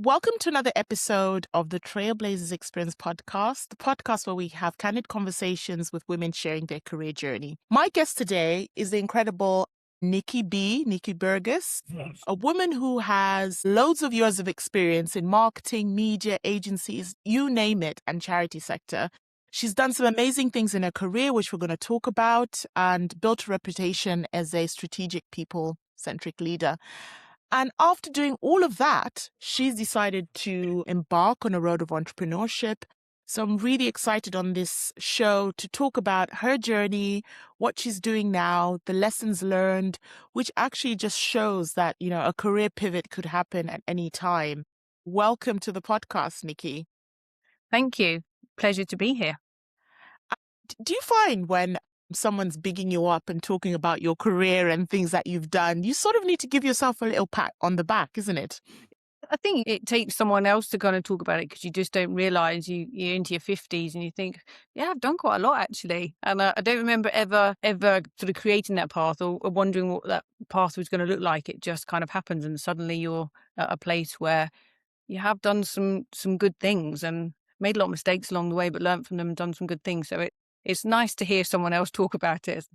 Welcome to another episode of the Trailblazers Experience podcast, the podcast where we have candid conversations with women sharing their career journey. My guest today is the incredible Nikki Burgis, a woman who has loads of years of experience in marketing, media, agencies, you name it, and charity sector. She's done some amazing things in her career, which we're going to talk about, and built a reputation as a strategic people-centric leader. And after doing all of that, she's decided to embark on a road of entrepreneurship. So I'm really excited on this show to talk about her journey, what she's doing now, the lessons learned, which actually just shows that, a career pivot could happen at any time. Welcome to the podcast, Nikki. Thank you. Pleasure to be here. Do you find when someone's bigging you up and talking about your career and things that you've done, you sort of need to give yourself a little pat on the back, isn't it? I think it takes someone else to kind of talk about it because you just don't realize you're into your 50s and you think, yeah, I've done quite a lot actually. And I don't remember ever sort of creating that path or wondering what that path was going to look like. It just kind of happens and suddenly you're at a place where you have done some good things and made a lot of mistakes along the way, but learned from them and done some good things. So it's nice to hear someone else talk about it,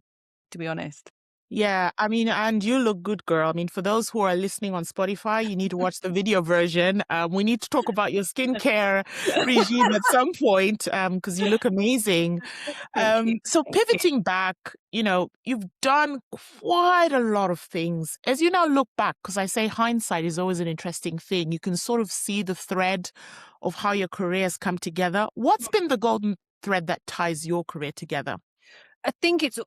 to be honest. Yeah, and you look good, girl. For those who are listening on Spotify, you need to watch the video version. We need to talk about your skincare regime at some point because you look amazing. So pivoting back, you've done quite a lot of things. As you now look back, because I say hindsight is always an interesting thing, you can sort of see the thread of how your career has come together. What's been the golden thread that ties your career together? I think it's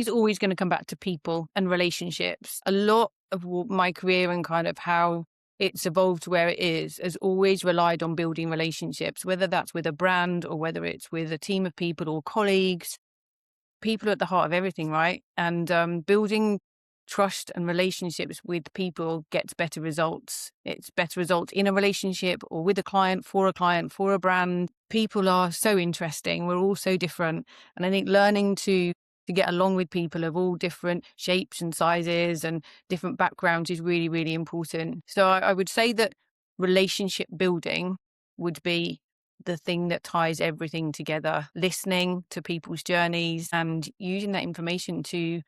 always going to come back to people and relationships. A lot of my career and kind of how it's evolved to where it is has always relied on building relationships, whether that's with a brand or whether it's with a team of people or colleagues. People are at the heart of everything, right? And building trust and relationships with people gets better results. It's better results in a relationship or with a client, for a brand. People are so interesting. We're all so different. And I think learning to get along with people of all different shapes and sizes and different backgrounds is really, really important. So I would say that relationship building would be the thing that ties everything together. Listening to people's journeys and using that information to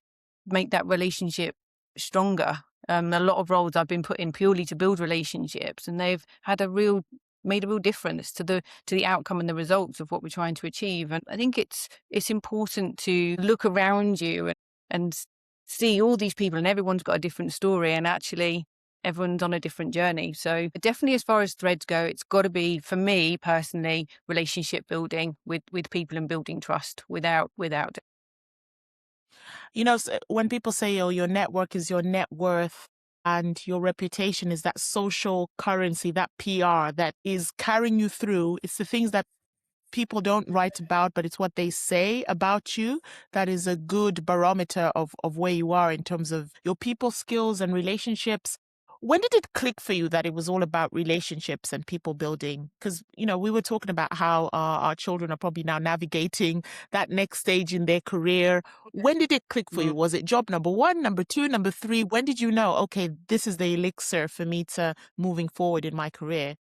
make that relationship stronger. A lot of roles I've been put in purely to build relationships, and they've had made a real difference to the outcome and the results of what we're trying to achieve. And I think it's important to look around you and see all these people, and everyone's got a different story, and actually everyone's on a different journey. So definitely as far as threads go, it's got to be, for me personally, relationship building with people and building trust without it. When people say, oh, your network is your net worth and your reputation is that social currency, that PR that is carrying you through, it's the things that people don't write about, but it's what they say about you that is a good barometer of where you are in terms of your people skills and relationships. When did it click for you that it was all about relationships and people building? Because, we were talking about how our children are probably now navigating that next stage in their career. When did it click for you? Was it job number 1, number 2, number 3? When did you know, okay, this is the elixir for me to moving forward in my career?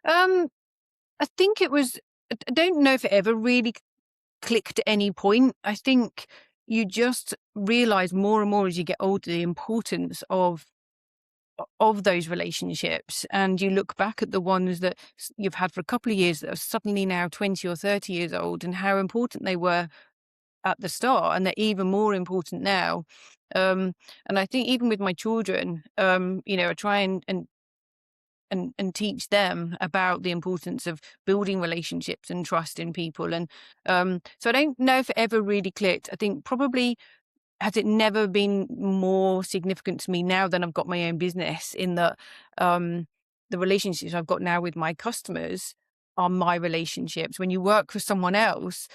I think it was, I don't know if it ever really clicked at any point. I think you just realize more and more as you get older the importance of those relationships, and you look back at the ones that you've had for a couple of years that are suddenly now 20 or 30 years old, and how important they were at the start, and they're even more important now. And I think even with my children, I try and teach them about the importance of building relationships and trust in people. And so I don't know if it ever really clicked. I think probably has it never been more significant to me now than I've got my own business, in that the relationships I've got now with my customers are my relationships. When you work for someone else,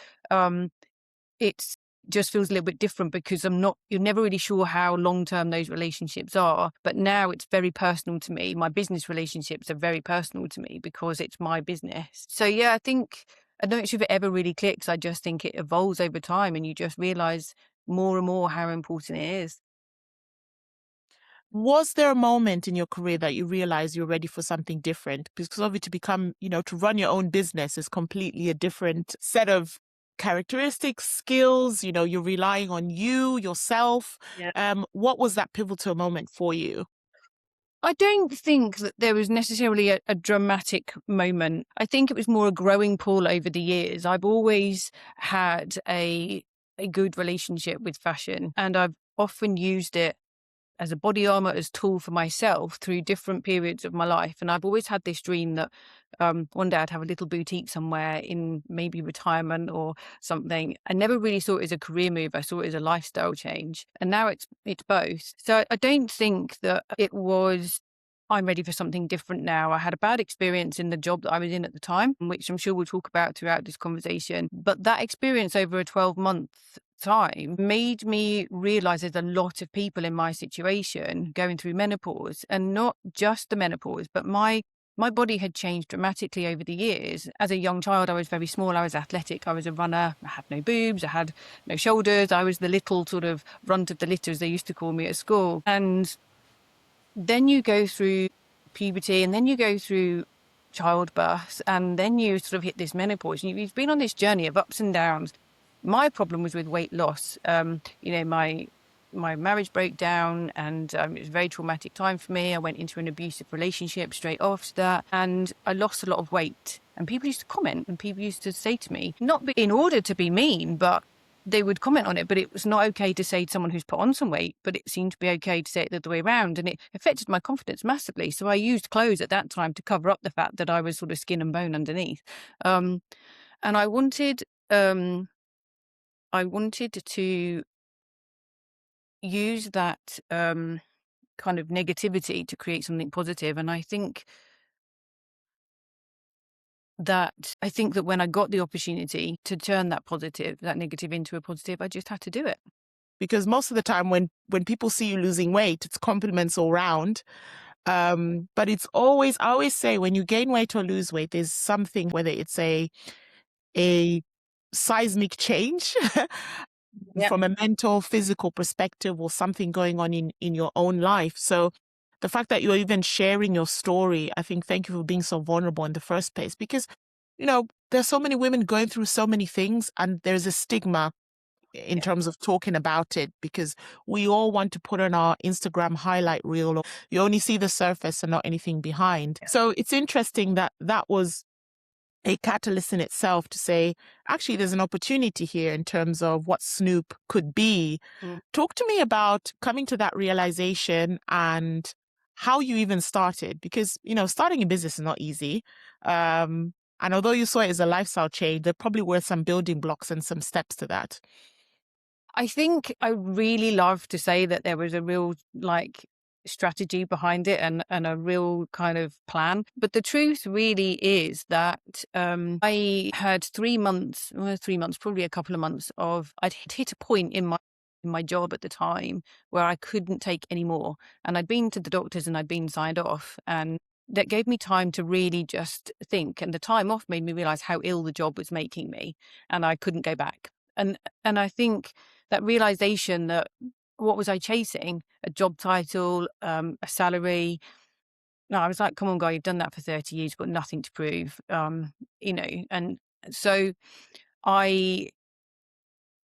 it's just feels a little bit different because you're never really sure how long-term those relationships are. But now it's very personal to me. My business relationships are very personal to me because it's my business. So yeah, I think I don't know if it ever really clicks. I just think it evolves over time and you just realize more and more how important it is. Was there a moment in your career that you realized you're ready for something different? Because obviously to become, to run your own business is completely a different set of characteristics, skills, you're relying on yourself. Yeah. What was that pivotal moment for you? I don't think that there was necessarily a dramatic moment. I think it was more a growing pull over the years. I've always had a good relationship with fashion, and I've often used it as a body armor, as tool for myself through different periods of my life. And I've always had this dream that one day I'd have a little boutique somewhere in maybe retirement or something. I never really saw it as a career move. I saw it as a lifestyle change. And now it's both. So I don't think that it was, I'm ready for something different now. I had a bad experience in the job that I was in at the time, which I'm sure we'll talk about throughout this conversation. But that experience over a 12-month time made me realize there's a lot of people in my situation going through menopause, and not just the menopause, but my body had changed dramatically over the years. As a young child, I was very small. I was athletic. I was a runner. I had no boobs. I had no shoulders. I was the little sort of runt of the litter, as they used to call me at school. And then you go through puberty, and then you go through childbirth, and then you sort of hit this menopause. And you've been on this journey of ups and downs. My problem was with weight loss. My marriage broke down, and it was a very traumatic time for me. I went into an abusive relationship straight after that, and I lost a lot of weight. And people used to comment, and people used to say to me, not in order to be mean, but they would comment on it, but it was not okay to say to someone who's put on some weight, but it seemed to be okay to say it the other way around. And it affected my confidence massively. So I used clothes at that time to cover up the fact that I was sort of skin and bone underneath. And I wanted to use that kind of negativity to create something positive. And I think that when I got the opportunity to turn that negative into a positive, I just had to do it. Because most of the time when people see you losing weight, it's compliments all round. But it's always, I always say, when you gain weight or lose weight, there's something, whether it's a seismic change Yeah. from a mental, physical perspective, or something going on in your own life. So the fact that you're even sharing your story, I think, thank you for being so vulnerable in the first place, because, there's so many women going through so many things, and there's a stigma in terms of talking about it, because we all want to put on our Instagram highlight reel, or you only see the surface and not anything behind. Yeah. So it's interesting that was a catalyst in itself to say, actually, there's an opportunity here in terms of what Snoop could be. Talk to me about coming to that realization and how you even started, because, starting a business is not easy. And although you saw it as a lifestyle change, there probably were some building blocks and some steps to that. I think I really love to say that there was a real strategy behind it and a real kind of plan. But the truth really is that I had 3 months, probably a couple of months I'd hit a point in my job at the time where I couldn't take any more. And I'd been to the doctors and I'd been signed off, and that gave me time to really just think. And the time off made me realize how ill the job was making me, and I couldn't go back. And I think that realization that what was I chasing? A job title, a salary. No, I was like, come on, guy, you've done that for 30 years, you've got nothing to prove. And so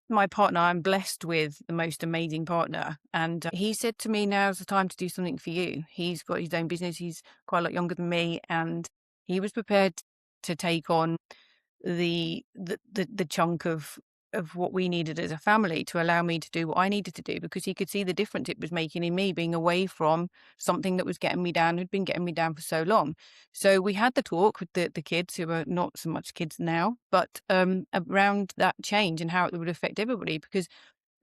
my partner, I'm blessed with the most amazing partner. And he said to me, now's the time to do something for you. He's got his own business. He's quite a lot younger than me. And he was prepared to take on the chunk of what we needed as a family to allow me to do what I needed to do, because he could see the difference it was making in me being away from something that was getting me down, had been getting me down for so long. So we had the talk with the kids, who are not so much kids now, but around that change and how it would affect everybody. Because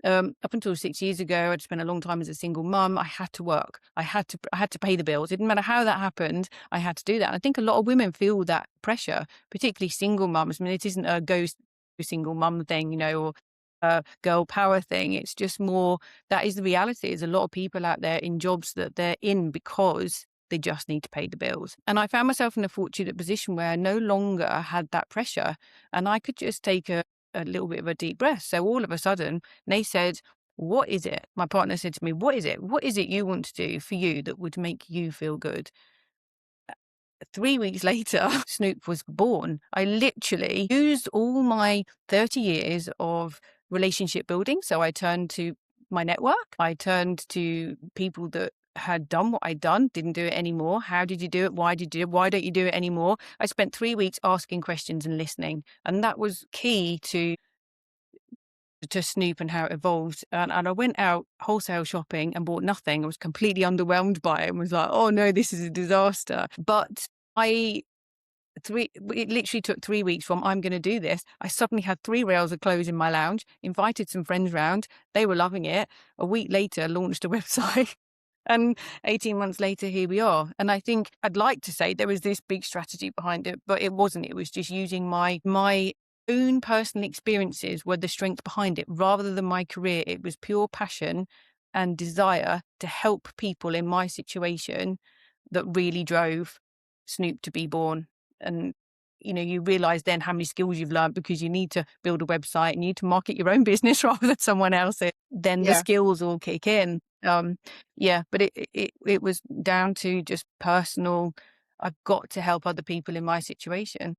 up until 6 years ago, I'd spent a long time as a single mum. I had to work. I had to pay the bills. It didn't matter how that happened. I had to do that. And I think a lot of women feel that pressure, particularly single mums. I mean, it isn't a single mum thing, or a girl power thing. It's just more, that is the reality. There's a lot of people out there in jobs that they're in because They just need to pay the bills. And I found myself in a fortunate position where I no longer had that pressure and I could just take a little bit of a deep breath. So all of a sudden they said, what is it? My partner said to me, what is it? What is it you want to do for you that would make you feel good? 3 weeks later, Snoop was born. I literally used all my 30 years of relationship building. So I turned to my network. I turned to people that had done what I'd done, didn't do it anymore. How did you do it? Why did you do it? Why don't you do it anymore? I spent 3 weeks asking questions and listening. And that was key to Snoop and how it evolved. And I went out wholesale shopping and bought nothing. I was completely underwhelmed by it and was like, oh no, this is a disaster. But it literally took 3 weeks from I'm going to do this. I suddenly had 3 rails of clothes in my lounge, invited some friends round. They were loving it. A week later, launched a website. And 18 months later, here we are. And I think I'd like to say there was this big strategy behind it, but it wasn't. It was just using my own personal experiences were the strength behind it. Rather than my career, it was pure passion and desire to help people in my situation that really drove Snoop to be born. And you realize then how many skills you've learned because you need to build a website, you need to market your own business rather than someone else's. Then the skills all kick in. But it was down to just personal. I've got to help other people in my situation.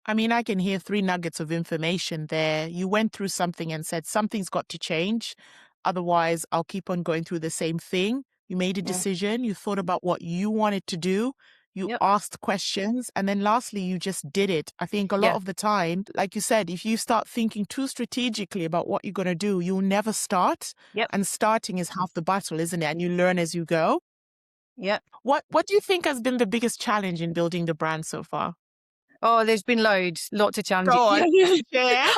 I mean, I can hear 3 nuggets of information there. You went through something and said, something's got to change. Otherwise, I'll keep on going through the same thing. You made a decision. You thought about what you wanted to do. You asked questions. And then lastly, you just did it. I think a lot of the time, like you said, if you start thinking too strategically about what you're going to do, you'll never start. And starting is half the battle, isn't it? And you learn as you go. What do you think has been the biggest challenge in building the brand so far? Oh, there's been lots of challenges. Go on. Yeah.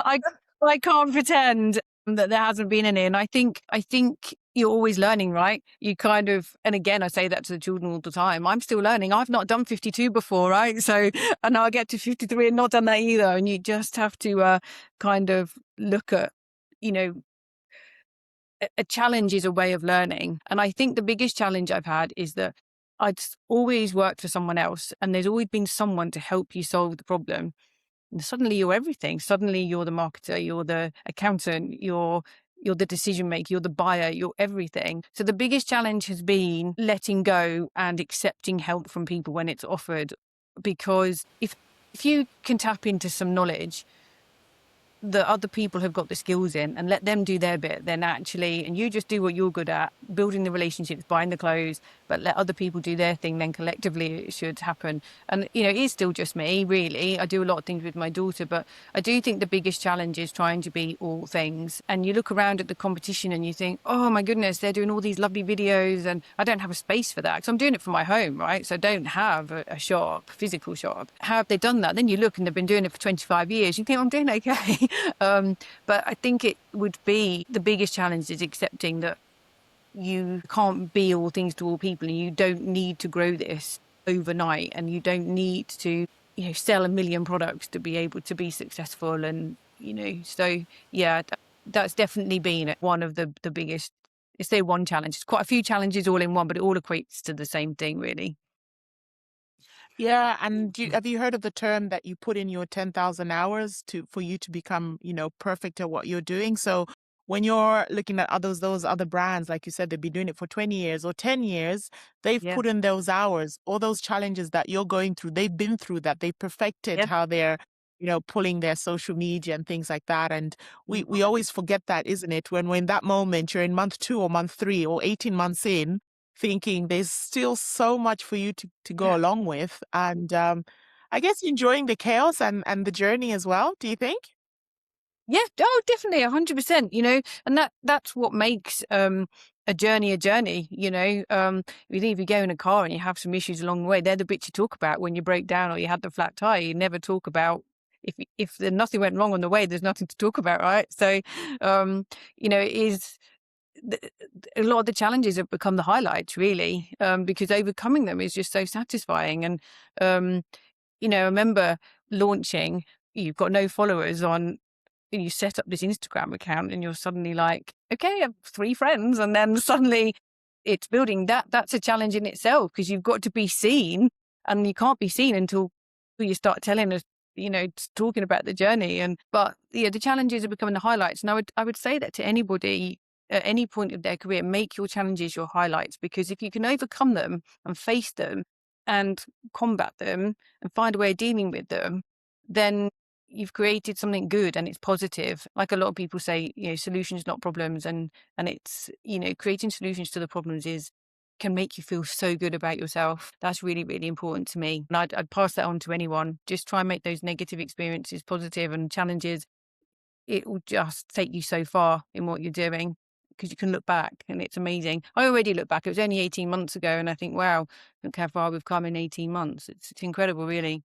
I can't pretend that there hasn't been any. And I think you're always learning, right? You kind of, and again, I say that to the children all the time. I'm still learning. I've not done 52 before, right? So, and I'll get to 53 and not done that either. And you just have to kind of look at, a challenge is a way of learning. And I think the biggest challenge I've had is that I'd always worked for someone else and there's always been someone to help you solve the problem. And suddenly you're everything. Suddenly you're the marketer, you're the accountant, you're the decision maker, you're the buyer, you're everything. So the biggest challenge has been letting go and accepting help from people when it's offered. Because if you can tap into some knowledge that other people have got the skills in and let them do their bit, then actually, and you just do what you're good at, building the relationships, buying the clothes, but let other people do their thing, then collectively it should happen. And, it is still just me, really. I do a lot of things with my daughter, but I do think the biggest challenge is trying to be all things. And you look around at the competition and you think, oh my goodness, they're doing all these lovely videos and I don't have a space for that because I'm doing it from my home, right? So I don't have a shop, physical shop. How have they done that? Then you look and they've been doing it for 25 years. You think, I'm doing okay. But I think it would be the biggest challenge is accepting that you can't be all things to all people and you don't need to grow this overnight and you don't need to, sell 1 million products to be able to be successful. And, so yeah, that's definitely been one of the biggest, it's say one challenge. It's quite a few challenges all in one, but it all equates to the same thing, really. Yeah, and have you heard of the term that you put in your 10,000 hours for you to become, perfect at what you're doing? So when you're looking at those other brands, like you said, they've been doing it for 20 years or 10 years, they've put in those hours, all those challenges that you're going through, they've been through that, they perfected how they're, pulling their social media and things like that. And we always forget that, isn't it? When we're in that moment, you're in month 2 or month 3 or 18 months in, thinking there's still so much for you to go along with. And I guess enjoying the chaos and the journey as well, do you think? Yeah, oh, definitely, 100%, and that's what makes a journey. If you go in a car and you have some issues along the way, they're the bits you talk about when you break down or you had the flat tire. You never talk about if nothing went wrong on the way, there's nothing to talk about, right? So, it is... a lot of the challenges have become the highlights, really, because overcoming them is just so satisfying. And, I remember launching, you've got no followers on, you set up this Instagram account and you're suddenly like, okay, I have 3 friends. And then suddenly it's building that. That's a challenge in itself, because you've got to be seen, and you can't be seen until you start telling us, talking about the journey. But yeah, the challenges are becoming the highlights. And I would say that to anybody at any point of their career, make your challenges your highlights, because if you can overcome them and face them and combat them and find a way of dealing with them, then you've created something good and it's positive. Like a lot of people say, solutions, not problems. And it's, creating solutions to the problems can make you feel so good about yourself. That's really, really important to me. And I'd pass that on to anyone. Just try and make those negative experiences positive, and challenges. It will just take you so far in what you're doing, because you can look back and it's amazing. I already look back. It was only 18 months ago, and I think, wow, look how far we've come in 18 months. It's incredible, really.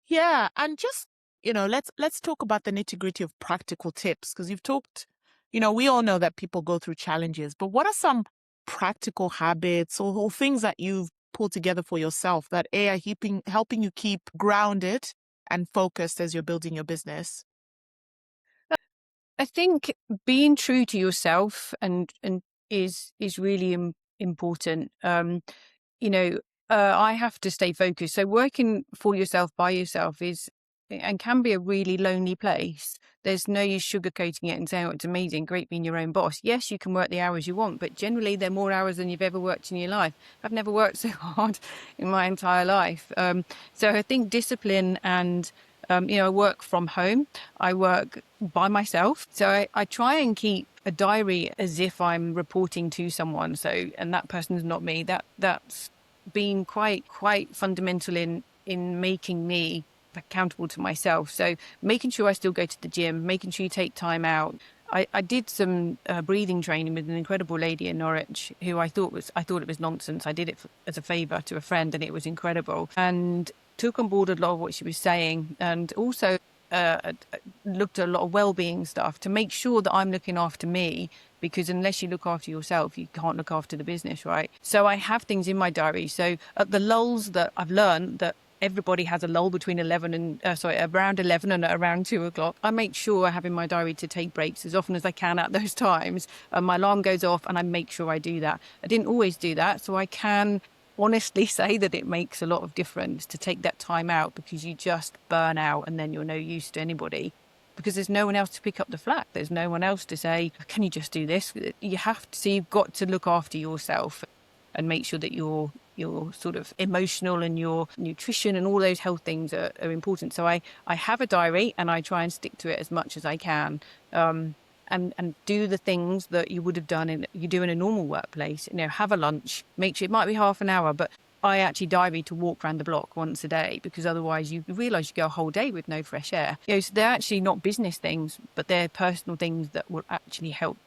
Yeah, and just, let's talk about the nitty-gritty of practical tips, because you've talked, we all know that people go through challenges, but what are some practical habits or things that you've pulled together for yourself that are helping you keep grounded and focused as you're building your business? I think being true to yourself and is really important. You know, I have to stay focused. So working for yourself by yourself is and can be a really lonely place. There's no use sugarcoating it and saying, oh, it's amazing, great being your own boss. Yes, you can work the hours you want, but generally they're more hours than you've ever worked in your life. I've never worked so hard in my entire life. So I think discipline and, I work from home. I work by myself. So I try and keep a diary as if I'm reporting to someone. So, and that person's not me. That's been quite fundamental in making me accountable to myself. So making sure I still go to the gym, making sure you take time out. I did some breathing training with an incredible lady in Norwich who I thought it was nonsense. I did it as a favor to a friend, and it was incredible, and took on board a lot of what she was saying, and also looked at a lot of wellbeing stuff to make sure that I'm looking after me, because unless you look after yourself, you can't look after the business, right? So I have things in my diary. So at the lulls that I've learned that everybody has a lull between around 11 and around 2 o'clock. I make sure I have in my diary to take breaks as often as I can at those times. My alarm goes off and I make sure I do that. I didn't always do that, so I can honestly say that it makes a lot of difference to take that time out, because you just burn out and then you're no use to anybody, because there's no one else to pick up the slack. There's no one else to say, can you just do this? You've got to look after yourself and make sure that your sort of emotional and your nutrition and all those health things are important. So I have a diary and I try and stick to it as much as I can, and do the things that you would have done you do in a normal workplace. Have a lunch, make sure it might be half an hour, but I actually diary to walk around the block once a day, because otherwise you realise you go a whole day with no fresh air. So they're actually not business things, but they're personal things that will actually help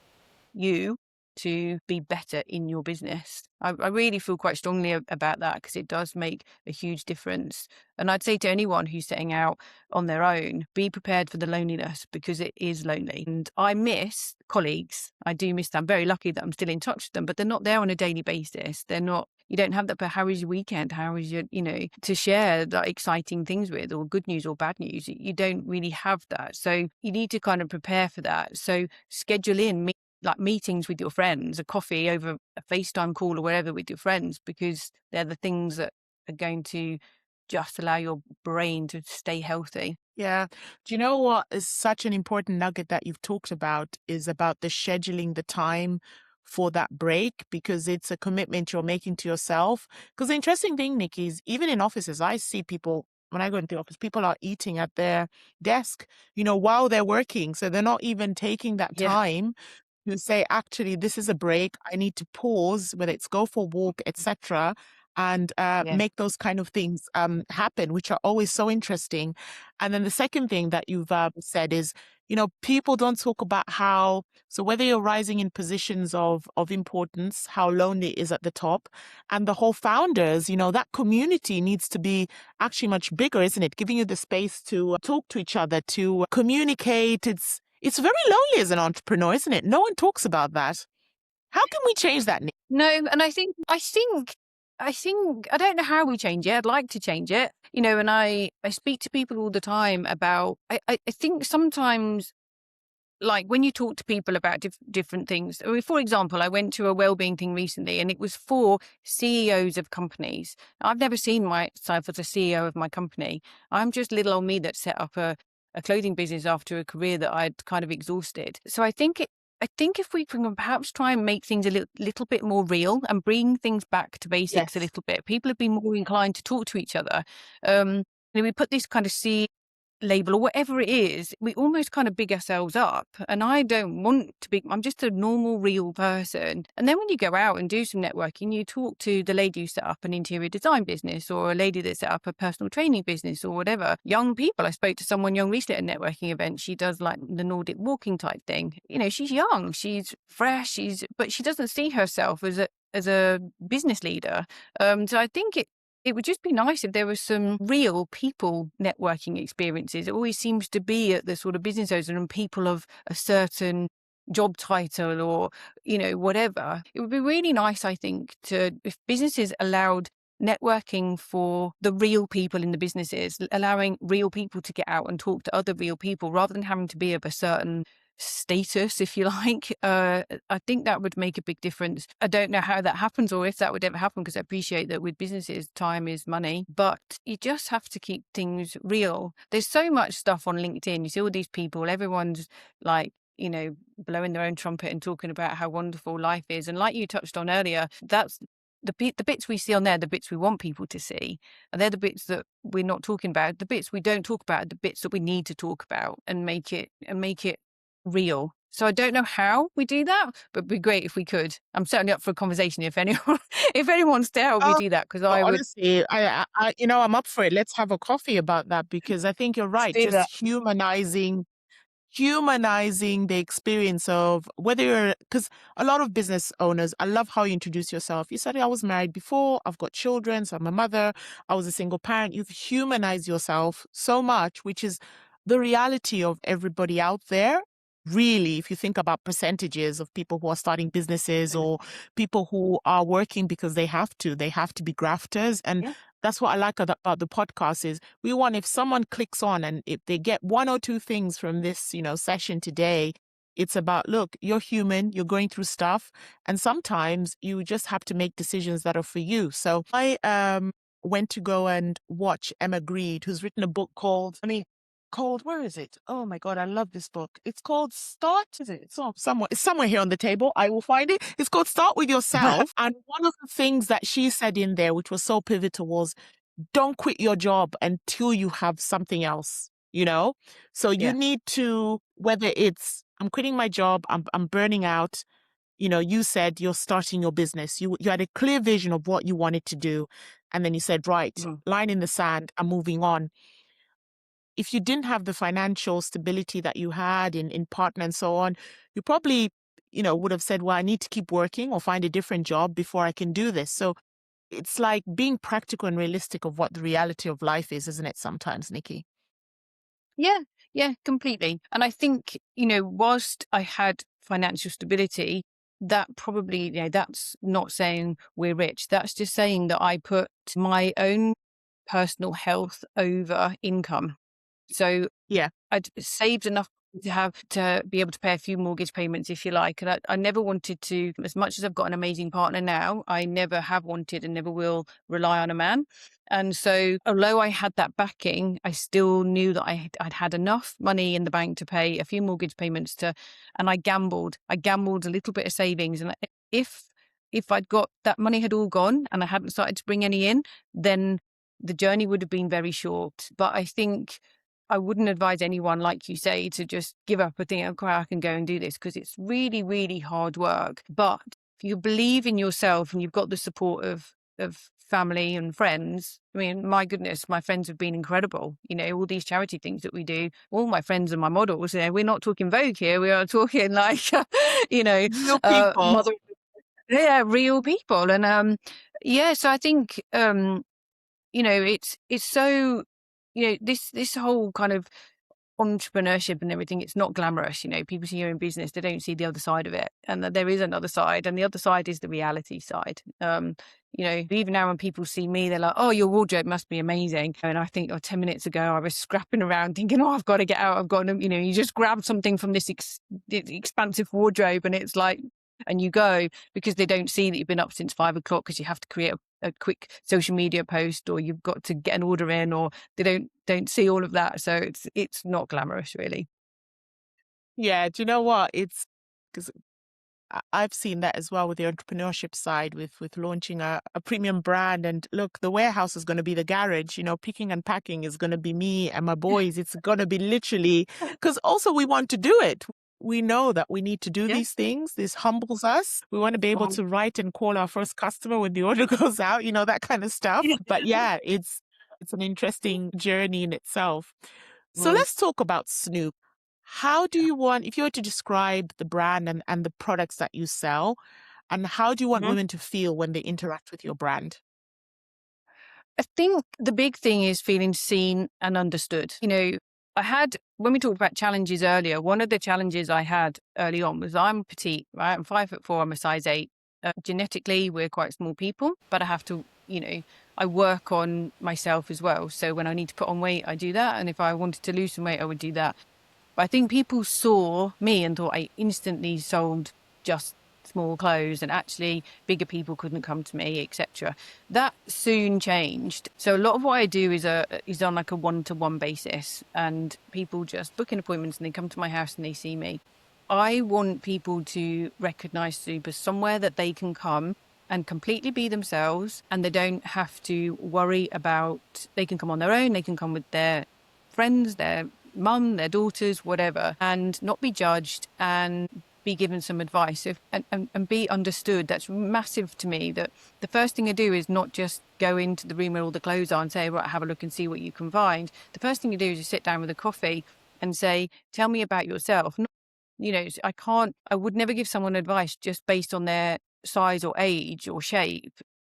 you to be better in your business. I really feel quite strongly about that, because it does make a huge difference. And I'd say to anyone who's setting out on their own, be prepared for the loneliness, because it is lonely. And I miss colleagues. I do miss them. I'm very lucky that I'm still in touch with them, but they're not there on a daily basis. They're not, you don't have that, but how was your weekend? How was your, to share that exciting things with, or good news or bad news? You don't really have that. So you need to kind of prepare for that. So schedule in meetings with your friends, a coffee over a FaceTime call or whatever with your friends, because they're the things that are going to just allow your brain to stay healthy. Yeah. Do you know what is such an important nugget that you've talked about is about the scheduling the time for that break, because it's a commitment you're making to yourself. Because the interesting thing, Nikki, is even in offices, I see people, when I go into the office, people are eating at their desk, while they're working. So they're not even taking that Yeah. time to say, actually, this is a break. I need to pause, whether it's go for a walk, etc., and Yeah. make those kind of things happen, which are always so interesting. And then the second thing that you've said is, people don't talk about how, so whether you're rising in positions of importance, how lonely it is at the top, and the whole founders, that community needs to be actually much bigger, isn't it? Giving you the space to talk to each other, to communicate. It's very lonely as an entrepreneur, isn't it? No one talks about that. How can we change that, Nick? No, and I think I don't know how we change it. I'd like to change it, and I speak to people all the time about. I think sometimes like when you talk to people about different things, I mean, for example, I went to a wellbeing thing recently and it was for CEOs of companies. I've never seen myself as a CEO of my company. I'm just little old me that set up a clothing business after a career that I'd kind of exhausted. So I think if we can perhaps try and make things a little bit more real and bring things back to basics a Yes. little bit, people have been more inclined to talk to each other. We put this kind of label or whatever it is, we almost kind of big ourselves up. And I don't want to be, I'm just a normal, real person. And then when you go out and do some networking, you talk to the lady who set up an interior design business or a lady that set up a personal training business or whatever. Young people, I spoke to someone young recently at a networking event. She does like the Nordic walking type thing. You know, she's young, she's fresh, but she doesn't see herself as a business leader. So I think it would just be nice if there was some real people networking experiences. It always seems to be at the sort of business owners and people of a certain job title or, you know, whatever. It would be really nice, I think, if businesses allowed networking for the real people in the businesses, allowing real people to get out and talk to other real people rather than having to be of a certain status, if you like. I think that would make a big difference. I don't know how that happens or if that would ever happen, because I appreciate that with businesses, time is money, but you just have to keep things real. There's so much stuff on LinkedIn. You see all these people, everyone's like, you know, blowing their own trumpet and talking about how wonderful life is. And like you touched on earlier, that's the bits we see on there, the bits we want people to see, and they're the bits that we're not talking about. The bits we don't talk about, the bits that we need to talk about and make it real. So I don't know how we do that, but it'd be great if we could. I'm certainly up for a conversation if anyone wants to help me Oh, do that, because I would honestly, I'm up for it. Let's have a coffee about that, because I think you're right. do that. Just humanizing the experience of whether you're, because a lot of business owners, I love how you introduce yourself. You said, I was married before, I've got children, so I'm a mother, I was a single parent. You've humanized yourself so much, which is the reality of everybody out there. Really, if you think about percentages of people who are starting businesses or people who are working because they have to be grafters. And Yeah. that's what I like about the podcast is we want, if someone clicks on and if they get one or two things from this, session today, it's about, look, you're human, you're going through stuff. And sometimes you just have to make decisions that are for you. So I went to go and watch Emma Grede, who's written a book where is it? Oh my God, I love this book. It's called Start. Is it? It's somewhere here on the table. I will find it. It's called Start With Yourself. And one of the things that she said in there, which was so pivotal, was don't quit your job until you have something else, So you need to, whether it's, I'm quitting my job, I'm burning out, you said you're starting your business. You had a clear vision of what you wanted to do. And then you said, right, line in the sand, I'm moving on. If you didn't have the financial stability that you had in partner and so on, you probably, would have said, well, I need to keep working or find a different job before I can do this. So it's like being practical and realistic of what the reality of life is, isn't it, sometimes, Nikki? Yeah, completely. And I think, whilst I had financial stability, that probably, that's not saying we're rich. That's just saying that I put my own personal health over income. So Yeah. I'd saved enough to be able to pay a few mortgage payments, if you like. And I never wanted to, as much as I've got an amazing partner now, I never have wanted and never will rely on a man. And so although I had that backing, I still knew that I'd had enough money in the bank to pay a few mortgage payments and I gambled a little bit of savings. And if I'd got that money had all gone and I hadn't started to bring any in, then the journey would have been very short. But I think I wouldn't advise anyone, like you say, to just give up and think, okay, I can go and do this, because it's really, really hard work. But if you believe in yourself and you've got the support of family and friends, I mean, my goodness, my friends have been incredible. All these charity things that we do, all my friends are my models. We're not talking Vogue here. We are talking like, Real people. real people. And so I think, it's so, this whole kind of entrepreneurship and everything, it's not glamorous. People see you in business, they don't see the other side of it. And that there is another side. And the other side is the reality side. Even now when people see me, they're like, oh, your wardrobe must be amazing. And I think, 10 minutes ago, I was scrapping around thinking, oh, I've got to get out. I've got to, you just grab something from this expansive wardrobe and it's like, and you go, because they don't see that you've been up since 5 o'clock because you have to create a quick social media post, or you've got to get an order in, or they don't see all of that. So it's not glamorous, really. Yeah, do you know what? It's because I've seen that as well with the entrepreneurship side, with launching a premium brand. And look, the warehouse is going to be the garage. Picking and packing is going to be me and my boys. It's going to be literally, because also we want to do it. We know that we need to do these things. This humbles us. We want to be able to write and call our first customer when the order goes out, that kind of stuff. But yeah, it's an interesting journey in itself. So let's talk about Snoop. How do you want, if you were to describe the brand and the products that you sell, and how do you want women to feel when they interact with your brand? I think the big thing is feeling seen and understood. When we talked about challenges earlier, one of the challenges I had early on was I'm petite, right? I'm 5'4", I'm a size 8. Genetically, we're quite small people, but I have to, I work on myself as well. So when I need to put on weight, I do that. And if I wanted to lose some weight, I would do that. But I think people saw me and thought I instantly sold just small clothes, and actually bigger people couldn't come to me, etc. That soon changed. So a lot of what I do is on like a one-to-one basis, and people just book in appointments and they come to my house and they see me. I want people to recognize Snoop as somewhere that they can come and completely be themselves, and they don't have to worry about, they can come on their own, they can come with their friends, their mum, their daughters, whatever, and not be judged and be given some advice and be understood. That's massive to me. That the first thing I do is not just go into the room where all the clothes are and say, right, have a look and see what you can find. The first thing you do is you sit down with a coffee and say, tell me about yourself. I would never give someone advice just based on their size or age or shape,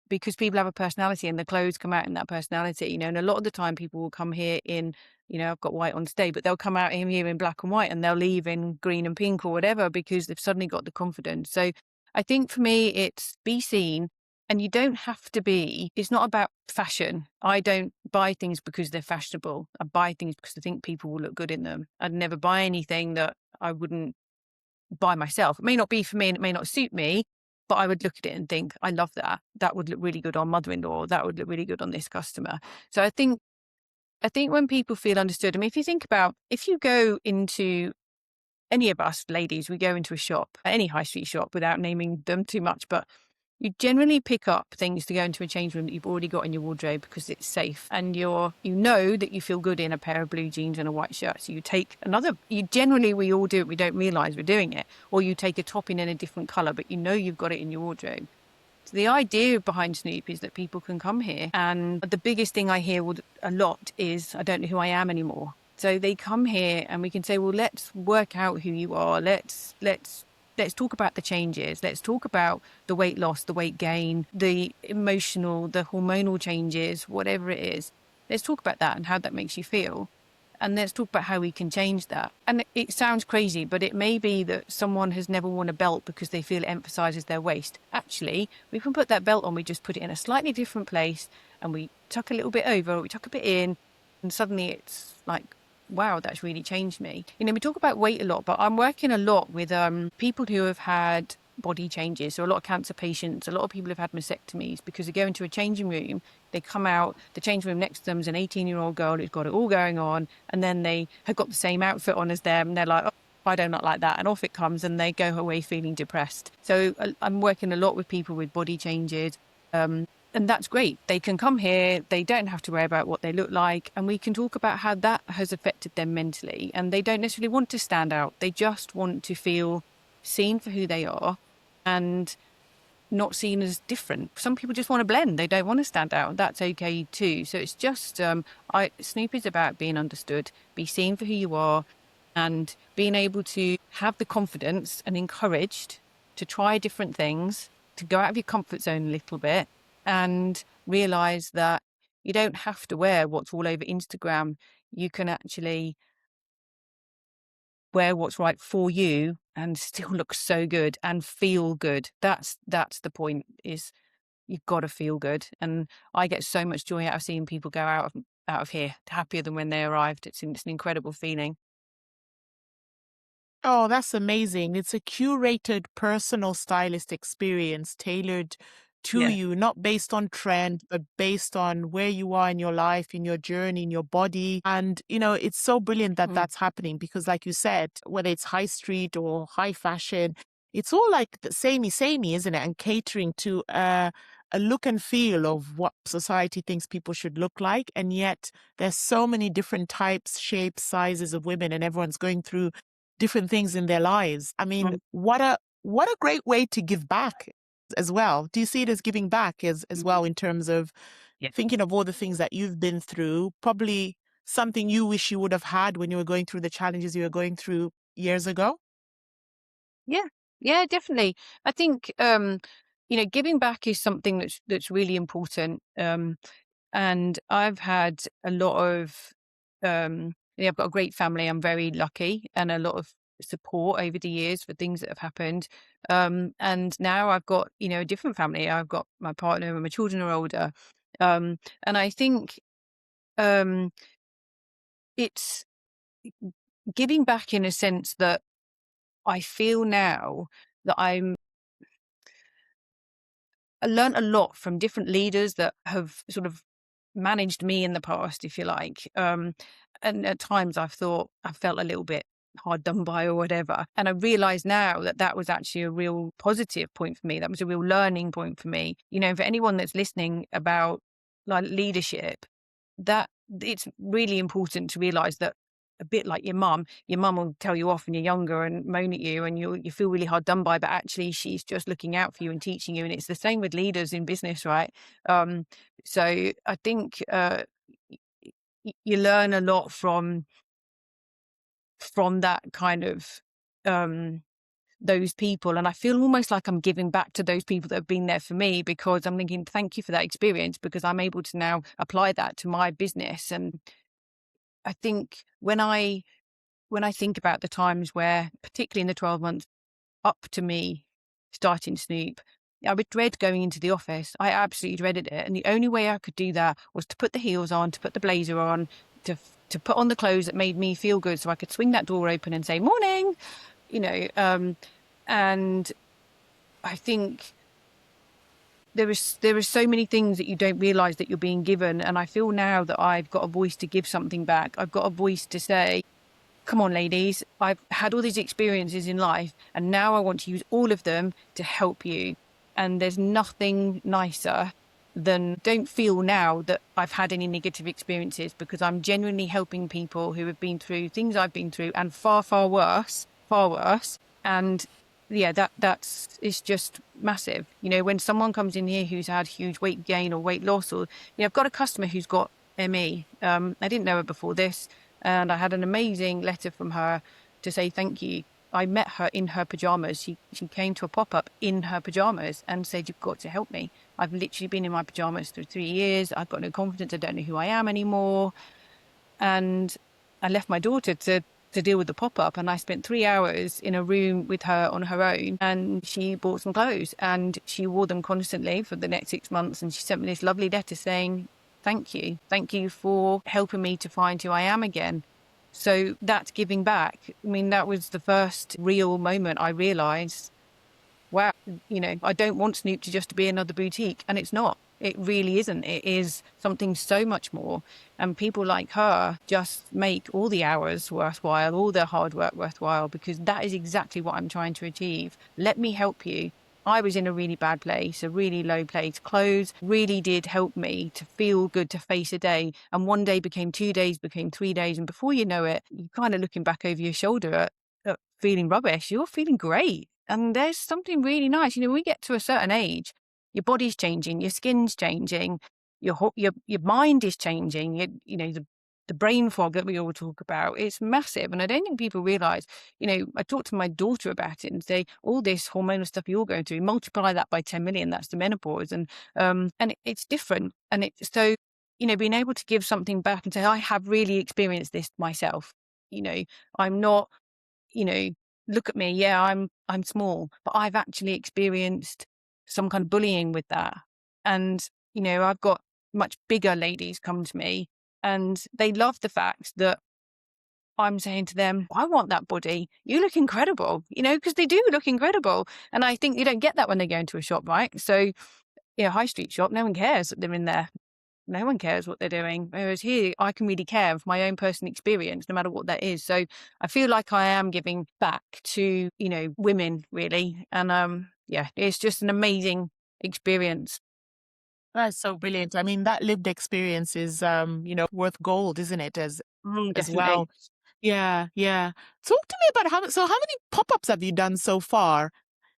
because people have a personality and the clothes come out in that personality, and a lot of the time people will come here in, I've got white on today, but they'll come out in here in black and white and they'll leave in green and pink or whatever, because they've suddenly got the confidence. So I think for me, it's be seen, and you don't have to be, it's not about fashion. I don't buy things because they're fashionable. I buy things because I think people will look good in them. I'd never buy anything that I wouldn't buy myself. It may not be for me and it may not suit me, but I would look at it and think, I love that. That would look really good on mother-in-law. That would look really good on this customer. So I think when people feel understood, if you think about, if you go into, any of us ladies, we go into a shop, any high street shop, without naming them too much, but you generally pick up things to go into a change room that you've already got in your wardrobe because it's safe, and you know that you feel good in a pair of blue jeans and a white shirt. So you take we all do it, we don't realize we're doing it, or you take a top in a different color, but you've got it in your wardrobe. So the idea behind Snoop is that people can come here, and the biggest thing I hear a lot is, I don't know who I am anymore. So they come here and we can say, well, let's work out who you are. Let's talk about the changes. Let's talk about the weight loss, the weight gain, the emotional, the hormonal changes, whatever it is. Let's talk about that and how that makes you feel. And let's talk about how we can change that. And it sounds crazy, but it may be that someone has never worn a belt because they feel it emphasizes their waist. Actually, we can put that belt on, we just put it in a slightly different place, and we tuck a little bit over, we tuck a bit in, and suddenly it's like, wow, that's really changed me. We talk about weight a lot, but I'm working a lot with people who have had body changes. So a lot of cancer patients, a lot of people have had mastectomies, because they go into a changing room, they come out, the changing room next to them is an 18-year-old girl who's got it all going on, and then they have got the same outfit on as them, and they're like, oh, I do not like that, and off it comes, and they go away feeling depressed. So I'm working a lot with people with body changes, and that's great. They can come here, they don't have to worry about what they look like, and we can talk about how that has affected them mentally. And they don't necessarily want to stand out, they just want to feel seen for who they are and not seen as different. Some people just want to blend, they don't want to stand out. That's okay too. So it's just, Snoop is about being understood, be seen for who you are, and being able to have the confidence and encouraged to try different things, to go out of your comfort zone a little bit, and realize that you don't have to wear what's all over Instagram. You can actually wear what's right for you and still look so good and feel good. That's the point, is you've got to feel good. And I get so much joy out of seeing people go out of here happier than when they arrived. It's an incredible feeling. Oh, that's amazing. It's a curated personal stylist experience tailored to Yeah. you, not based on trend, but based on where you are in your life, in your journey, in your body. And, it's so brilliant that Mm. that's happening because, like you said, whether it's high street or high fashion, it's all like the samey, isn't it? And catering to a look and feel of what society thinks people should look like. And yet there's so many different types, shapes, sizes of women, and everyone's going through different things in their lives. I mean, Mm. what a great way to give back as well. Do you see it as giving back as well in terms of Yeah. thinking of all the things that you've been through, probably something you wish you would have had when you were going through the challenges you were going through years ago? Yeah. Yeah, definitely. I think, giving back is something that's really important. And I've had a lot of, I've got a great family. I'm very lucky, and a lot of support over the years for things that have happened. And now I've got, a different family. I've got my partner and my children are older. And I think, um, it's giving back in a sense that I feel now that I learned a lot from different leaders that have sort of managed me in the past, if you like. And at times I felt a little bit hard done by or whatever. And I realize now that that was actually a real positive point for me. That was a real learning point for me. For anyone that's listening about like leadership, that it's really important to realize that, a bit like your mum will tell you off when you're younger and moan at you, and you feel really hard done by, but actually she's just looking out for you and teaching you. And it's the same with leaders in business, right? So I think you learn a lot from that kind of, um, those people. And I feel almost like I'm giving back to those people that have been there for me, because I'm thinking, thank you for that experience, because I'm able to now apply that to my business. And I think when I think about the times where, particularly in the 12 months up to me starting Snoop, I would dread going into the office. I absolutely dreaded it. And the only way I could do that was to put the heels on, to put the blazer on, to put on the clothes that made me feel good, so I could swing that door open and say, morning, you know. And I think there is so many things that you don't realize that you're being given. And I feel now that I've got a voice to give something back. I've got a voice to say, come on, ladies, I've had all these experiences in life, and now I want to use all of them to help you. And there's nothing nicer than, don't feel now that I've had any negative experiences, because I'm genuinely helping people who have been through things I've been through, and far, far worse, far worse. And yeah, it's just massive. When someone comes in here who's had huge weight gain or weight loss, or, I've got a customer who's got ME. I didn't know her before this, and I had an amazing letter from her to say thank you. I met her in her pajamas. She came to a pop-up in her pajamas and said, you've got to help me. I've literally been in my pajamas for 3 years. I've got no confidence. I don't know who I am anymore. And I left my daughter to deal with the pop-up, and I spent 3 hours in a room with her on her own, and she bought some clothes and she wore them constantly for the next 6 months. And she sent me this lovely letter saying, thank you for helping me to find who I am again. So that's giving back. I mean, that was the first real moment I realized, wow, I don't want Snoop to just be another boutique. And it's not. It really isn't. It is something so much more. And people like her just make all the hours worthwhile, all the hard work worthwhile, because that is exactly what I'm trying to achieve. Let me help you. I was in a really bad place, a really low place. Clothes really did help me to feel good, to face a day. And one day became 2 days, became 3 days. And before you know it, you're kind of looking back over your shoulder at feeling rubbish. You're feeling great. And there's something really nice. When we get to a certain age, your body's changing, your skin's changing, your mind is changing. The brain fog that we all talk about, it's massive. And I don't think people realize, I talk to my daughter about it and say, all this hormonal stuff you're going through, multiply that by 10 million, that's the menopause. And it's different. And it's so, being able to give something back and say, I have really experienced this myself. I'm not look at me. Yeah, I'm small, but I've actually experienced some kind of bullying with that. And, I've got much bigger ladies come to me and they love the fact that I'm saying to them, I want that body. You look incredible, because they do look incredible. And I think you don't get that when they go into a shop, right? So, high street shop, no one cares that they're in there. No one cares what they're doing. Whereas here, I can really care of my own personal experience, no matter what that is. So I feel like I am giving back to, women really. And it's just an amazing experience. That's so brilliant. I mean, that lived experience is, worth gold, isn't it? As Definitely. well. Yeah, yeah. Talk to me about how many pop-ups have you done so far?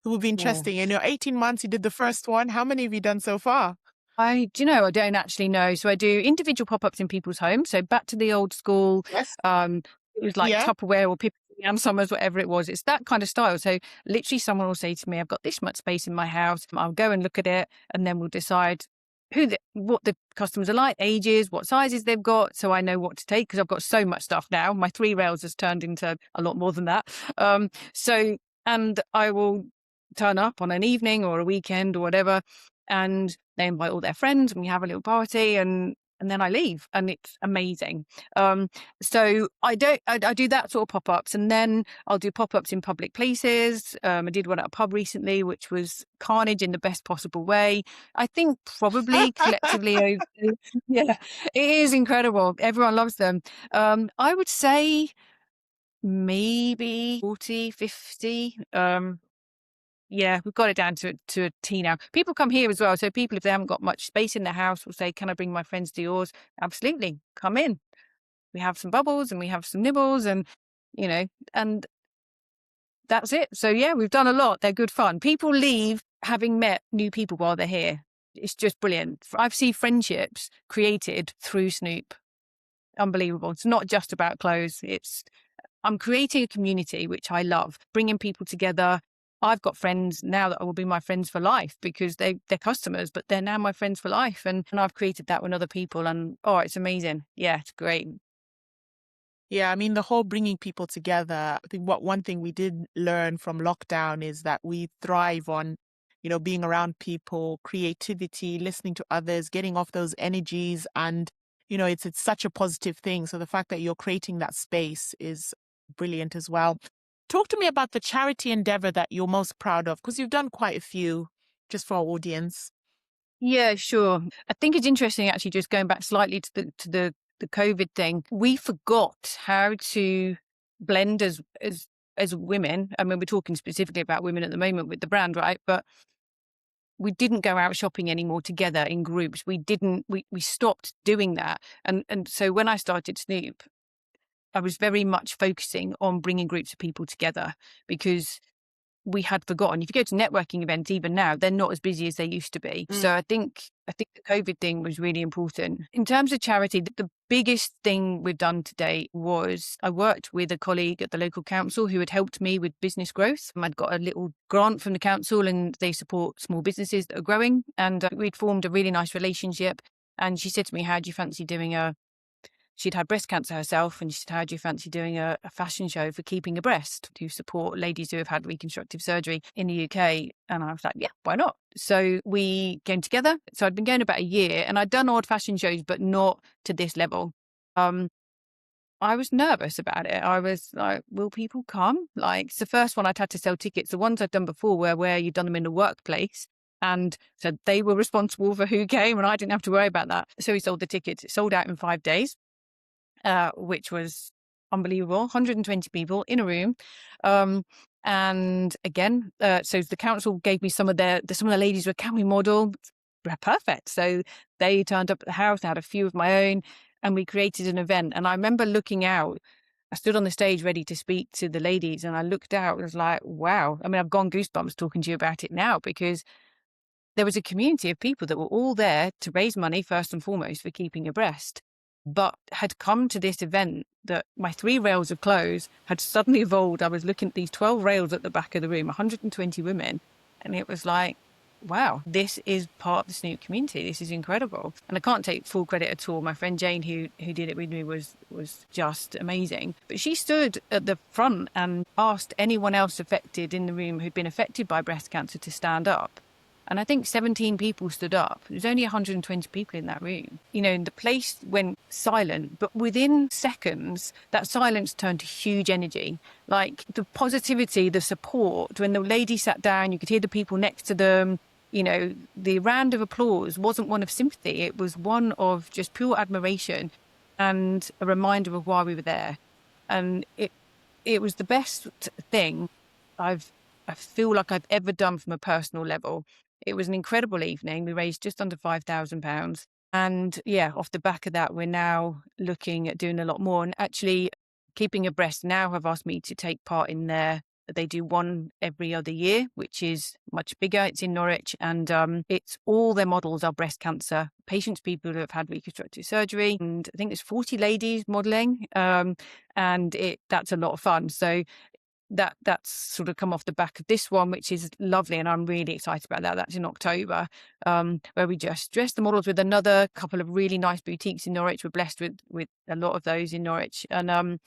It would be Oh. interesting. In your 18 months, you did the first one. How many have you done so far? I don't actually know. So I do individual pop-ups in people's homes. So back to the old school, Yes. it was like Yeah. Tupperware or Pippi and Summers, whatever it was. It's that kind of style. So literally someone will say to me, I've got this much space in my house. I'll go and look at it and then we'll decide what the customers are like, ages, what sizes they've got. So I know what to take because I've got so much stuff now. My 3 rails has turned into a lot more than that. And I will turn up on an evening or a weekend or whatever, and they invite all their friends and we have a little party and then I leave and it's amazing. So I do that sort of pop-ups, and then I'll do pop-ups in public places. I did one at a pub recently, which was carnage in the best possible way. I think probably collectively, yeah, it is incredible. Everyone loves them. I would say maybe 40, 50. Yeah, we've got it down to a T now. People come here as well. So people, if they haven't got much space in their house, will say, can I bring my friends to yours? Absolutely. Come in. We have some bubbles and we have some nibbles and, and that's it. So yeah, we've done a lot. They're good fun. People leave having met new people while they're here. It's just brilliant. I've seen friendships created through Snoop. Unbelievable. It's not just about clothes. I'm creating a community, which I love, bringing people together. I've got friends now that will be my friends for life because they're customers, but they're now my friends for life. And I've created that with other people. And it's amazing. Yeah, it's great. Yeah, I mean, the whole bringing people together. I think one thing we did learn from lockdown is that we thrive on, being around people, creativity, listening to others, getting off those energies. And, it's such a positive thing. So the fact that you're creating that space is brilliant as well. Talk to me about the charity endeavor that you're most proud of, because you've done quite a few, just for our audience. Yeah, sure. I think it's interesting actually, just going back slightly to the COVID thing. We forgot how to blend as women. I mean, we're talking specifically about women at the moment with the brand, right? But we didn't go out shopping anymore together in groups. We stopped doing that. And so when I started Snoop, I was very much focusing on bringing groups of people together because we had forgotten. If you go to networking events, even now, they're not as busy as they used to be. So I think the COVID thing was really important. In terms of charity, the biggest thing we've done today was I worked with a colleague at the local council who had helped me with business growth. I'd got a little grant from the council and they support small businesses that are growing. And we'd formed a really nice relationship. And she said to me, how do you fancy doing she'd had breast cancer herself, and she said, how do you fancy doing a fashion show for keeping a breast to support ladies who have had reconstructive surgery in the UK? And I was like, yeah, why not? So we came together. So I'd been going about a year and I'd done odd fashion shows, but not to this level. I was nervous about it. I was like, will people come? Like, it's the first one I'd had to sell tickets. The ones I'd done before were where you'd done them in the workplace. And so they were responsible for who came and I didn't have to worry about that. So we sold the tickets. It sold out in 5 days. Which was unbelievable. 120 people in a room. And again, so the council gave me some of the ladies were, can we model? Perfect. So they turned up at the house. I had a few of my own and we created an event. And I remember looking out, I stood on the stage ready to speak to the ladies and I looked out and was like, wow. I mean, I've gone goosebumps talking to you about it now because there was a community of people that were all there to raise money first and foremost for keeping a breast, but had come to this event that my 3 rails of clothes had suddenly evolved. I was looking at these 12 rails at the back of the room, 120 women. And it was like, wow, this is part of the Snoop community. This is incredible. And I can't take full credit at all. My friend Jane, who did it with me, was just amazing. But she stood at the front and asked anyone else affected in the room who'd been affected by breast cancer to stand up. And I think 17 people stood up. There was only 120 people in that room. The place went silent, but within seconds, that silence turned to huge energy. Like the positivity, the support. When the lady sat down, you could hear the people next to them. The round of applause wasn't one of sympathy. It was one of just pure admiration and a reminder of why we were there. And it was the best thing I feel like I've ever done from a personal level. It was an incredible evening. We raised just under £5,000. And yeah, off the back of that, we're now looking at doing a lot more. And actually, Keeping Abreast now have asked me to take part in they do one every other year, which is much bigger. It's in Norwich, and it's all their models are breast cancer patients, people who have had reconstructive surgery. And I think there's 40 ladies modeling, and that's a lot of fun. So that's sort of come off the back of this one, which is lovely, and I'm really excited about that. That's in October, where we just dress the models with another couple of really nice boutiques in Norwich. We're blessed with a lot of those in Norwich, and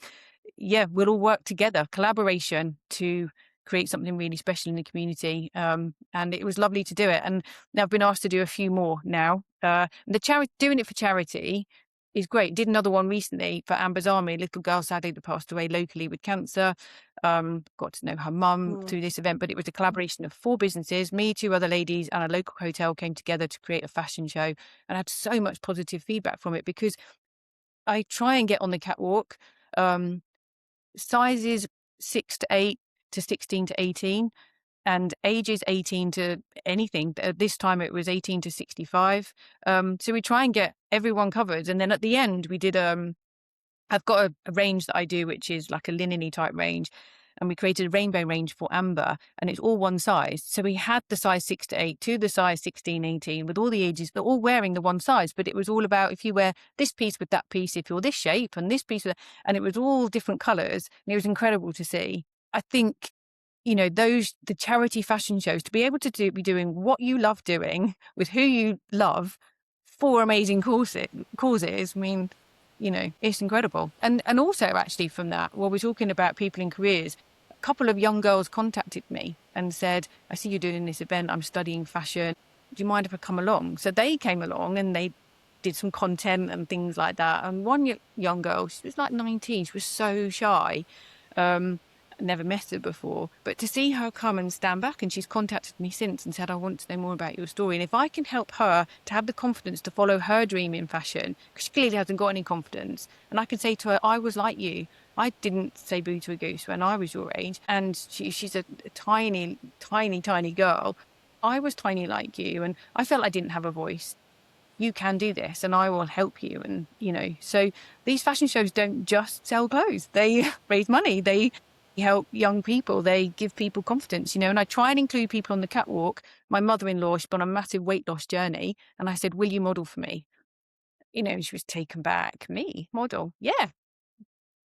we'll all work together, collaboration, to create something really special in the community. And it was lovely to do it. And now I've been asked to do a few more now. Doing it for charity is great. Did another one recently for Amber's Army, a little girl sadly that passed away locally with cancer. Got to know her mum through this event, but it was a collaboration of 4 businesses. Me, 2 other ladies and a local hotel came together to create a fashion show, and I had so much positive feedback from it because I try and get on the catwalk. Sizes 6 to 8 to 16 to 18, and ages 18 to anything. This time it was 18 to 65. So we try and get everyone covered. And then at the end we did, I've got a range that I do, which is like a linen-y type range. And we created a rainbow range for Amber, and it's all one size. So we had the size 6 to 8 to the size 16, 18 with all the ages, but all wearing the one size. But it was all about if you wear this piece with that piece, if you're this shape and this piece, and it was all different colours. And it was incredible to see. I think, the charity fashion shows, to be able to be doing what you love doing with who you love for amazing causes. I mean, it's incredible. And also actually from that, while we're talking about people in careers, a couple of young girls contacted me and said, I see you doing this event, I'm studying fashion. Do you mind if I come along? So they came along and they did some content and things like that. And one young girl, she was like 19, she was so shy. Never met her before, but to see her come and stand back, and she's contacted me since and said, I want to know more about your story. And if I can help her to have the confidence to follow her dream in fashion, because she clearly hasn't got any confidence, and I can say to her, I was like you. I didn't say boo to a goose when I was your age, and she's a tiny, tiny, tiny girl. I was tiny like you, and I felt I didn't have a voice. You can do this, and I will help you. And, so these fashion shows don't just sell clothes. They raise money. They help young people. They give people confidence, and I try and include people on the catwalk. My mother-in-law, she's been on a massive weight loss journey, and I said, will you model for me? She was taken back. Me model? Yeah.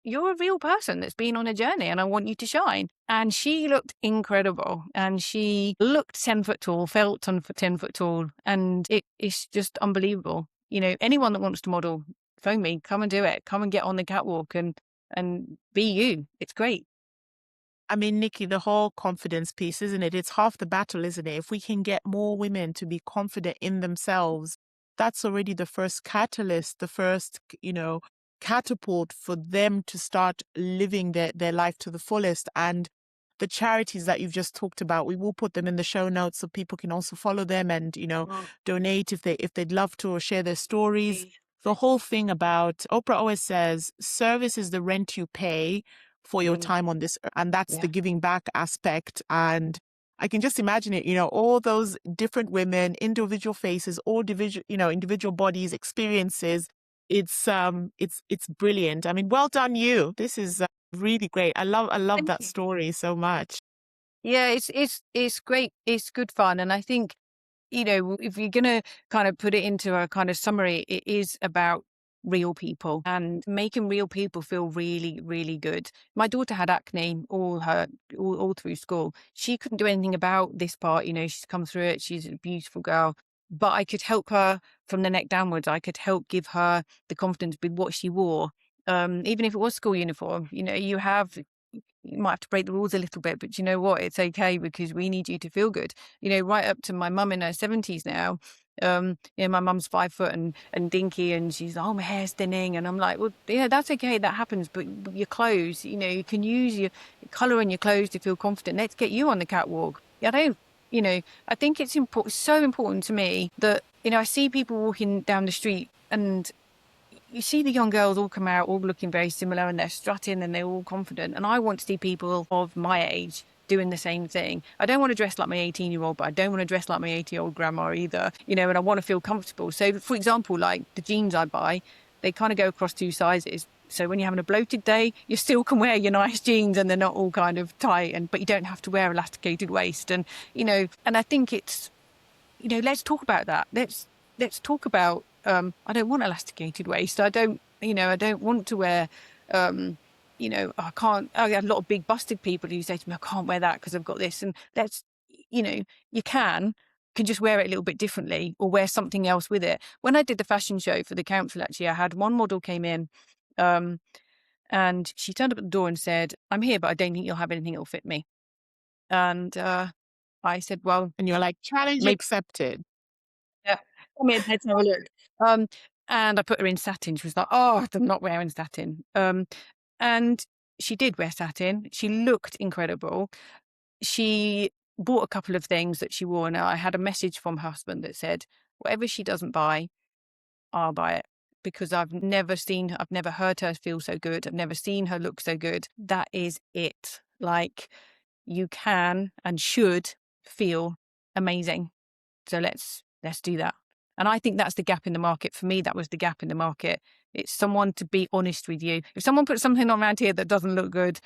You're a real person that's been on a journey, and I want you to shine. And she looked incredible, and she looked 10 foot tall, felt 10 foot tall, and it's just unbelievable. Anyone that wants to model, phone me, come and do it. Come and get on the catwalk and be you. It's great. I mean, Nikki, the whole confidence piece, isn't it? It's half the battle, isn't it? If we can get more women to be confident in themselves, that's already the first catalyst, the first, catapult for them to start living their life to the fullest. And the charities that you've just talked about, we will put them in the show notes so people can also follow them and, donate if they'd love to, or share their stories. The whole thing about, Oprah always says, service is the rent you pay for your time on this earth. And that's the giving back aspect. And I can just imagine it, all those different women, individual faces, all individual bodies, experiences. It's brilliant. I mean, well done you. This is really great. I love that story so much. Yeah, it's great. It's good fun. And I think, if you're going to kind of put it into a kind of summary, it is about real people and making real people feel really, really good. My daughter had acne all through school. She couldn't do anything about this part. She's come through it. She's a beautiful girl, but I could help her from the neck downwards. I could help give her the confidence with what she wore. Even if it was school uniform, you might have to break the rules a little bit, but you know what? It's okay because we need you to feel good. Right up to my mum in her 70s now. My mum's 5 foot and dinky, and she's like, oh, my hair's thinning. And I'm like, well, yeah, that's okay. That happens. But your clothes, you can use your colour in your clothes to feel confident. Let's get you on the catwalk. I think it's so important to me that, I see people walking down the street and you see the young girls all come out, all looking very similar, and they're strutting and they're all confident. And I want to see people of my age doing the same thing. I don't want to dress like my 18-year-old, but I don't want to dress like my 80-year-old grandma either, and I want to feel comfortable. So, for example, like the jeans I buy, they kind of go across 2 sizes. So when you're having a bloated day, you still can wear your nice jeans and they're not all kind of tight, but you don't have to wear elasticated waist. And, and I think it's, let's talk about that. Let's talk about, I don't want elasticated waist. I don't want to wear, I get a lot of big busted people who say to me, I can't wear that because I've got this. And you can just wear it a little bit differently or wear something else with it. When I did the fashion show for the council, actually, I had one model came in, and she turned up at the door and said, I'm here, but I don't think you'll have anything that'll fit me. And I said, well. And you're like, challenge accepted. Yeah. Come in, let's have a look. And I put her in satin. She was like, oh, I'm not wearing satin. And she did wear satin. She looked incredible. She bought a couple of things that she wore. And I had a message from her husband that said, whatever she doesn't buy, I'll buy it. Because I've never heard her feel so good. I've never seen her look so good. That is it. Like, you can and should feel amazing. So let's do that. And I think that's the gap in the market. For me, that was the gap in the market. It's someone to be honest with you. If someone puts something on around here that doesn't look good,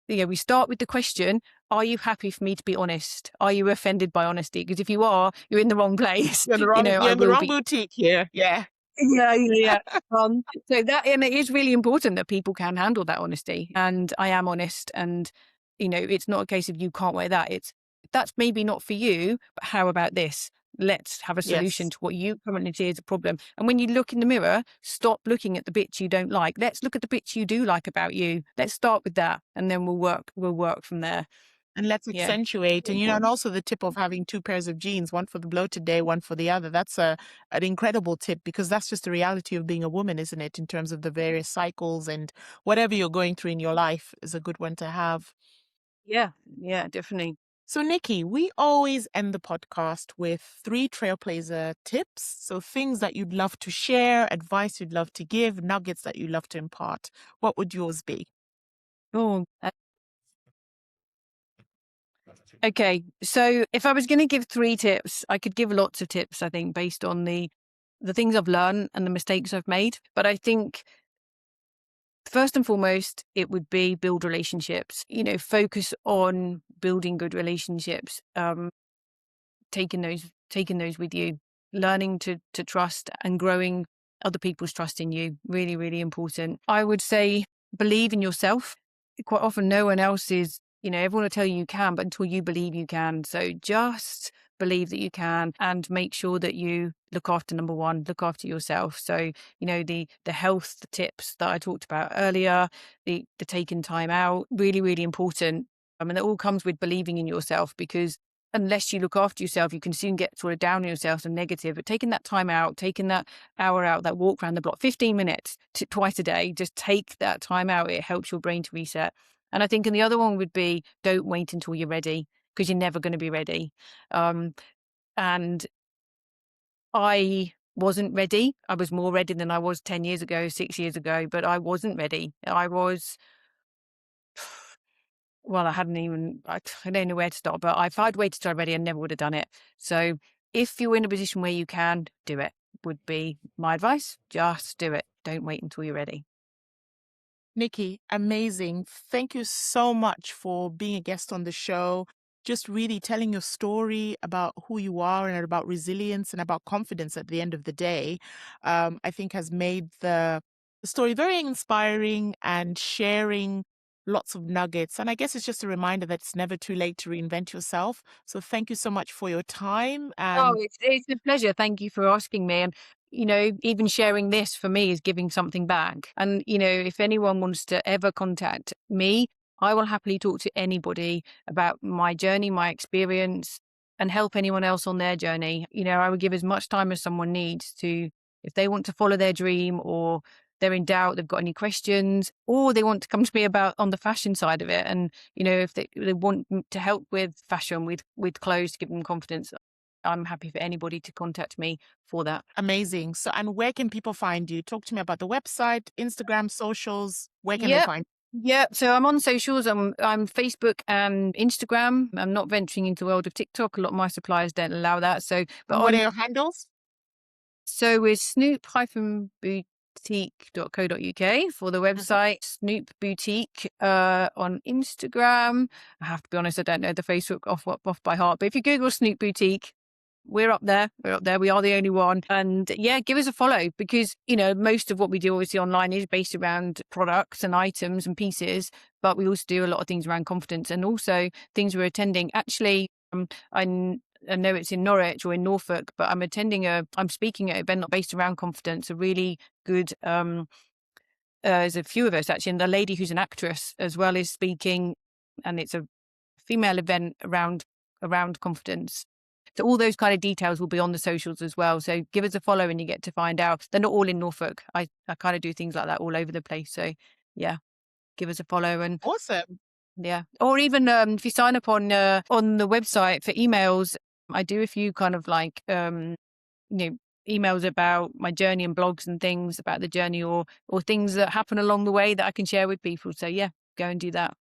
we start with the question, are you happy for me to be honest? Are you offended by honesty? Because if you are, you're in the wrong place. You're in the wrong boutique here. Yeah. Yeah. So that, and it is really important that people can handle that honesty. And I am honest. And, it's not a case of you can't wear that. It's, that's maybe not for you, but how about this? Let's have a solution to what you currently see as a problem. And when you look in the mirror, stop looking at the bits you don't like. Let's look at the bits you do like about you. Let's start with that. And then we'll work from there. And let's accentuate. And, and also the tip of having 2 pairs of jeans, one for the bloated day, one for the other. That's an incredible tip, because that's just the reality of being a woman, isn't it? In terms of the various cycles and whatever you're going through in your life is a good one to have. Yeah, definitely. So, Nikki, we always end the podcast with 3 trailblazer tips. So things that you'd love to share, advice you'd love to give, nuggets that you'd love to impart. What would yours be? Oh, okay. So if I was going to give 3 tips, I could give lots of tips, I think, based on the things I've learned and the mistakes I've made. But I think first and foremost, it would be build relationships, focus on building good relationships, taking those with you, learning to trust and growing other people's trust in you. Really, really important. I would say believe in yourself. Quite often no one else is, everyone will tell you can, but until you believe you can. So just believe that you can and make sure that you look after, number one, look after yourself. So, the health, the tips that I talked about earlier, the taking time out, really, really important. I mean, it all comes with believing in yourself, because unless you look after yourself, you can soon get sort of down on yourself and negative. But taking that time out, taking that hour out, that walk around the block, 15 minutes twice a day, just take that time out. It helps your brain to reset. And I think, and the other one would be, don't wait until you're ready, because you're never going to be ready. And I wasn't ready. I was more ready than I was 10 years ago, 6 years ago, but I wasn't ready. I don't know where to start, but if I'd waited till I'm ready, I never would have done it. So if you're in a position where you can do it, would be my advice. Just do it. Don't wait until you're ready. Nikki, amazing. Thank you so much for being a guest on the show. just really telling your story about who you are and about resilience and about confidence at the end of the day, I think has made the story very inspiring and sharing lots of nuggets. And I guess it's just a reminder that it's never too late to reinvent yourself. So thank you so much for your time. Oh, And it's a pleasure. Thank you for asking me. And, even sharing this for me is giving something back. And, if anyone wants to ever contact me, I will happily talk to anybody about my journey, my experience, and help anyone else on their journey. I would give as much time as someone needs to, if they want to follow their dream or they're in doubt, they've got any questions, or they want to come to me about on the fashion side of it. And, if they want to help with fashion, with clothes to give them confidence, I'm happy for anybody to contact me for that. amazing. So, and where can people find you? Talk to me about the website, Instagram, socials. Where can they Yep. find Yeah, so I'm on socials. I'm Facebook and Instagram. I'm not venturing into the world of TikTok. A lot of my suppliers don't allow that. So, you? but And what are on your handles? so with Snoop-boutique.co.uk for the Mhm. website, Snoop Boutique on Instagram. I have to be honest, I don't know the Facebook off by heart, but if you Google Snoop Boutique, we're up there. We're up there. We are the only one. And yeah, give us a follow because, most of what we do obviously online is based around products and items and pieces, but we also do a lot of things around confidence and also things we're attending. Actually, I know it's in Norwich or in Norfolk, but I'm speaking at an event based around confidence, a really good, there's a few of us actually, and the lady who's an actress as well is speaking, and it's a female event around confidence. So all those kind of details will be on the socials as well. So give us a follow and you get to find out. They're not all in Norfolk. I kind of do things like that all over the place. So yeah, give us a follow and Awesome. yeah. Or even if you sign up on the website for emails, I do a few kind of like you know, emails about my journey and blogs and things about the journey or things that happen along the way that I can share with people. So yeah, go and do that.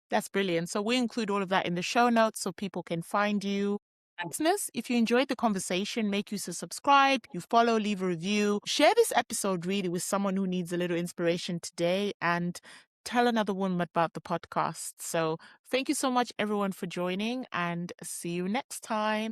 That's brilliant. So we include all of that in the show notes so people can find you. Listeners, if you enjoyed the conversation, make use to subscribe, you follow, leave a review, share this episode really with someone who needs a little inspiration today, and tell another woman about the podcast. So thank you so much, everyone, for joining, and see you next time.